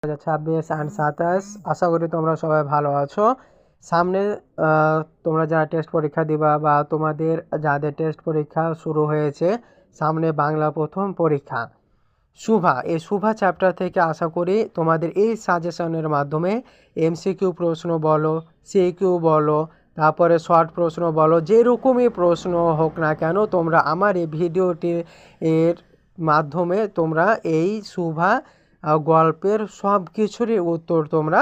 2026 and 27। আশা করি তোমরা সবাই ভালো আছো। সামনে তোমরা যারা টেস্ট পরীক্ষা দিবা বা তোমাদের যাদের টেস্ট পরীক্ষা শুরু হয়েছে, সামনে বাংলা প্রথম পরীক্ষা শুভা, এই শুভা চ্যাপ্টার থেকে আশা করি তোমাদের এই সাজেশনের মাধ্যমে এমসিকিউ প্রশ্ন বলো, সিকিউ বলো, তারপরে শর্ট প্রশ্ন বলো, যেরকমই প্রশ্ন হোক না কেন তোমরা আমার এই ভিডিওটির এর মাধ্যমে তোমরা এই শুভা গল্পের সব কিছুরই উত্তর তোমরা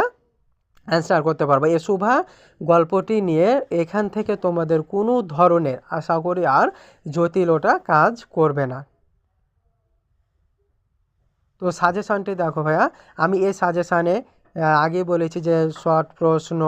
অ্যান্সার করতে পারবে। এই শুভা গল্পটি নিয়ে এখান থেকে তোমাদের কোনো ধরনের আশা করি আর জটিলতা কাজ করবে না। তো সাজেশানটি দেখো ভাইয়া, আমি এই সাজেশানে আগে বলেছি যে শর্ট প্রশ্ন,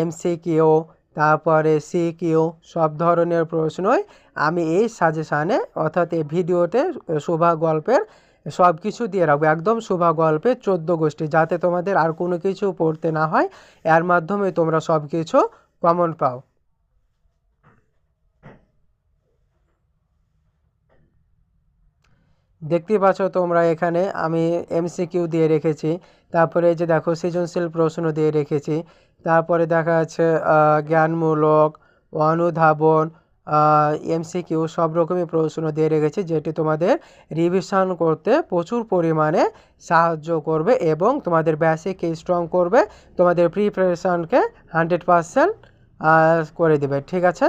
এমসিকিউ, তারপরে সিকিউ সব ধরনের প্রশ্নই আমি এই সাজেশানে অর্থাৎ এই ভিডিওতে শোভা গল্পের সব কিছু দিয়ে রাখবো, একদম শোভা গল্পের 14 গোষ্ঠী, যাতে তোমাদের আর কোনো কিছু পড়তে না হয়, এর মাধ্যমে তোমরা সব কিছু কমন পাও। দেখতে পাচ্ছ তোমরা এখানে আমি এমসিকিউ দিয়ে রেখেছি, তারপরে এই যে দেখো সৃজনশীল প্রশ্ন দিয়ে রেখেছি, তারপরে দেখা যাচ্ছে জ্ঞানমূলক, অনুধাবন, এমসিকিউ সব রকমই প্রশ্ন দিয়ে রেখেছি, যেটি তোমাদের রিভিশন করতে প্রচুর পরিমাণে সাহায্য করবে এবং তোমাদের বেসিককে স্ট্রং করবে, তোমাদের প্রিপারেশনকে 100% করে দেবে। ঠিক আছে।